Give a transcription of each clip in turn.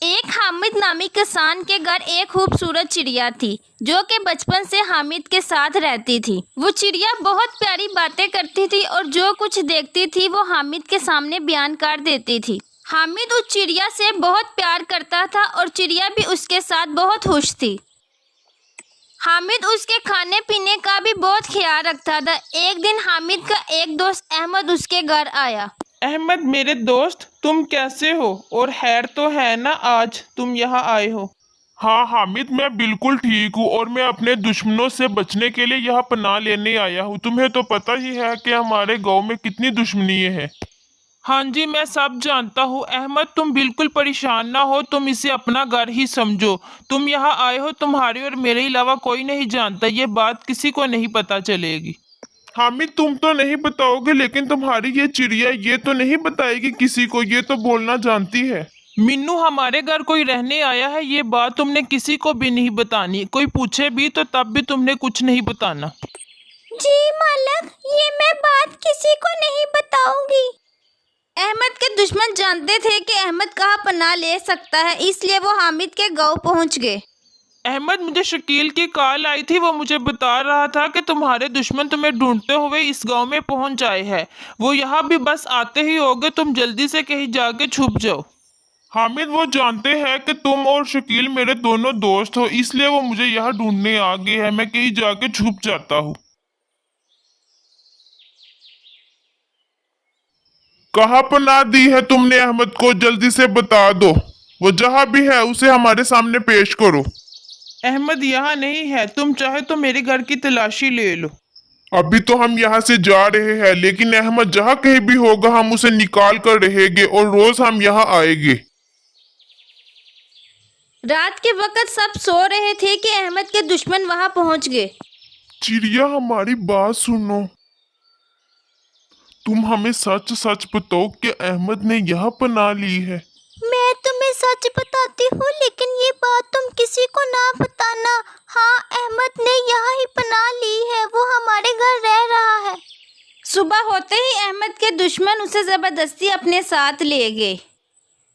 ایک حامد نامی کسان کے گھر ایک خوبصورت چڑیا تھی جو کہ بچپن سے حامد کے ساتھ رہتی تھی۔ وہ چڑیا بہت پیاری باتیں کرتی تھی اور جو کچھ دیکھتی تھی وہ حامد کے سامنے بیان کر دیتی تھی۔ حامد اس چڑیا سے بہت پیار کرتا تھا اور چڑیا بھی اس کے ساتھ بہت خوش تھی۔ حامد اس کے کھانے پینے کا بھی بہت خیال رکھتا تھا۔ ایک دن حامد کا ایک دوست احمد اس کے گھر آیا۔ احمد میرے دوست، تم کیسے ہو؟ اور خیر تو ہے نا آج تم یہاں آئے ہو؟ ہاں حامد، میں بالکل ٹھیک ہوں اور میں اپنے دشمنوں سے بچنے کے لیے یہاں پناہ لینے آیا ہوں۔ تمہیں تو پتہ ہی ہے کہ ہمارے گاؤں میں کتنی دشمنی ہے۔ ہاں جی، میں سب جانتا ہوں احمد، تم بالکل پریشان نہ ہو، تم اسے اپنا گھر ہی سمجھو۔ تم یہاں آئے ہو، تمہارے اور میرے علاوہ کوئی نہیں جانتا، یہ بات کسی کو نہیں پتہ چلے گی۔ حامد تم تو نہیں بتاؤ گے، لیکن تمہاری یہ چڑیا یہ تو نہیں بتائے گی کسی کو، یہ تو بولنا جانتی ہے۔ منو، ہمارے گھر کوئی رہنے آیا ہے، یہ بات تم نے کسی کو بھی نہیں بتانی، کوئی پوچھے بھی تو تب بھی تم نے کچھ نہیں بتانا۔ جی مالک، یہ میں بات کسی کو نہیں بتاؤں گی۔ احمد کے دشمن جانتے تھے کہ احمد کہاں پناہ لے سکتا ہے، اس لیے وہ حامد کے گاؤں پہنچ گئے۔ احمد، مجھے شکیل کی کال آئی تھی، وہ مجھے بتا رہا تھا کہ تمہارے دشمن تمہیں ڈھونڈتے ہوئے اس گاؤں میں پہنچ آئے ہیں، وہ یہاں بھی بس آتے ہی ہوگے، تم جلدی سے کہیں جا کے چھپ جاؤ۔ حامد وہ جانتے ہیں کہ تم اور شکیل میرے دونوں دوست ہو، اس لیے وہ مجھے یہاں ڈھونڈنے آ گئے ہیں، میں کہیں جا کے چھپ جاتا ہوں۔ کہاں پناہ دی ہے تم نے احمد کو؟ جلدی سے بتا دو، وہ جہاں بھی ہے اسے ہمارے سامنے پیش کرو۔ احمد یہاں نہیں ہے، تم چاہے تو میرے گھر کی تلاشی لے لو۔ ابھی تو ہم یہاں سے جا رہے ہیں، لیکن احمد جہاں کہیں بھی ہوگا ہم اسے نکال کر رہیں گے اور روز ہم یہاں آئیں گے۔ رات کے وقت سب سو رہے تھے کہ احمد کے دشمن وہاں پہنچ گئے۔ چڑیا ہماری بات سنو، تم ہمیں سچ سچ بتاؤ کہ احمد نے یہاں پناہ لی ہے۔ میں تمہیں سچ بتاتی ہوں، لیکن یہ بات تم کسی کو نہ بتانا۔ ہاں، احمد نے یہاں ہی پناہ لی ہے، وہ ہمارے گھر رہ رہا ہے۔ صبح ہوتے ہی احمد کے دشمن اسے زبردستی اپنے ساتھ لے گئے۔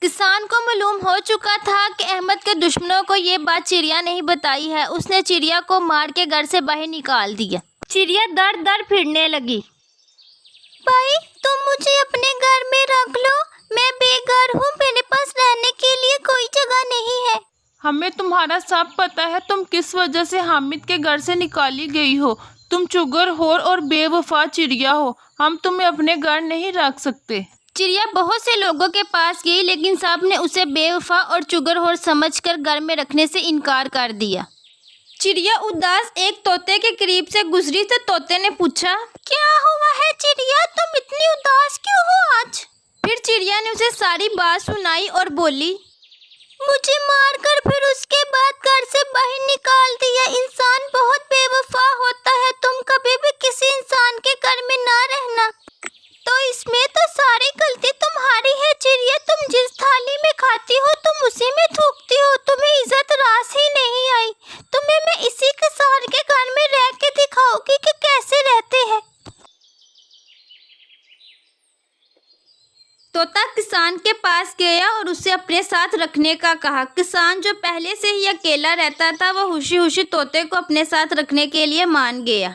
کسان کو معلوم ہو چکا تھا کہ احمد کے دشمنوں کو یہ بات چڑیا نہیں بتائی ہے، اس نے چڑیا کو مار کے گھر سے باہر نکال دیا۔ چڑیا در در پھرنے لگی۔ بھائی، تم مجھے اپنے گھر میں رکھ لو، میں بے گھر ہوں، میرے پاس رہنے کے لیے کوئی جگہ نہیں ہے۔ ہمیں تمہارا سب پتہ ہے، تم کس وجہ سے حامد کے گھر سے نکالی گئی ہو، تم چغر خور اور بے وفا چڑیا ہو، ہم تمہیں اپنے گھر نہیں رکھ سکتے۔ چڑیا بہت سے لوگوں کے پاس گئی، لیکن سب نے اسے بے وفا اور چغر خور سمجھ کر گھر میں رکھنے سے انکار کر دیا۔ چڑیا اداس ایک طوطے کے قریب سے گزری تو طوطے نے پوچھا، کیا ہوا ہے چڑیا، تم اتنی اداس کیوں ہو آج؟ پھر چڑیا نے اسے ساری بات سنائی اور بولی، مجھے مار کر پھر اس کے بعد گھر سے باہر نکال دیا۔ انسان بہت بے وفا ہوتا ہے، تم کبھی بھی کسی انسان کے گھر میں نہ رہنا۔ تو اس میں تو ساری غلطی تمہاری ہے چڑیا، تم جس تھالی میں کھاتی ہو تم اسی میں تھوکتی ہو، تمہیں عزت راس ہی نہیں آئی۔ تمہیں میں اسی کسان کے گھر میں رہ کے دکھاؤں گی کہ کیسے رہتے ہیں۔ طوطا کسان کے پاس گیا اور اسے اپنے ساتھ رکھنے کا کہا۔ کسان جو پہلے سے ہی اکیلا رہتا تھا، وہ خوشی خوشی طوطے کو اپنے ساتھ رکھنے کے لیے مان گیا۔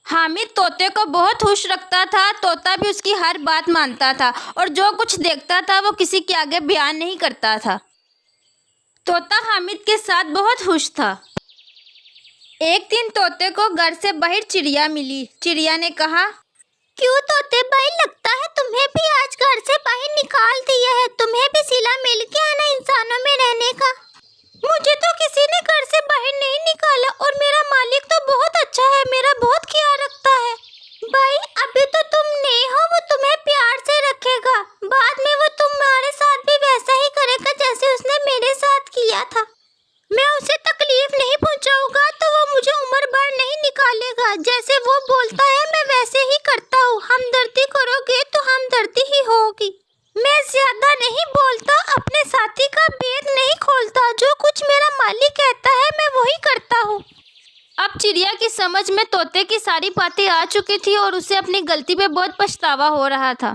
حامد طوطے کو بہت خوش رکھتا تھا، طوطا بھی اس کی ہر بات مانتا تھا اور جو کچھ دیکھتا تھا وہ کسی کے آگے بیان نہیں کرتا تھا۔ طوطا حامد کے ساتھ بہت خوش تھا۔ ایک دن طوطے کو گھر سے باہر چڑیا ملی۔ چڑیا نے کہا، کیوں طوطے بھائی، لگتا ہے تمہیں بھی آج گھر سے باہر نکال دیا ہے، تمہیں بھی صلہ مل گیا نا انسانوں میں رہنے کا۔ مجھے تو کسی نے گھر سے باہر نہیں نکالا اور میرا مالک تو بہت اچھا ہے، میرا بہت خیال رکھتا ہے۔ بھائی، ابھی تو تم نئے ہو، وہ تمہیں پیار سے رکھے گا، بعد میں وہ تمہارے ساتھ بھی ویسا ہی کرے گا جیسے اس نے میرے ساتھ کیا تھا۔ میں اسے تکلیف نہیں پہنچاؤں گا تو وہ مجھے عمر بھر نہیں نکالے گا، جیسے وہ بولتا ہے میں ویسے ہی کرتا ہوں، ہمدردی کرو گے تو ہمدردی ہی ہوگی۔ میں زیادہ نہیں بولتا، اپنے ساتھی کا بید نہیں کھولتا، جو کچھ میرا مالک کہتا ہے میں وہی کرتا ہوں۔ اب چڑیا کی سمجھ میں طوطے کی ساری باتیں آ چکی تھی اور اسے اپنی غلطی پہ بہت پچھتاوا ہو رہا تھا۔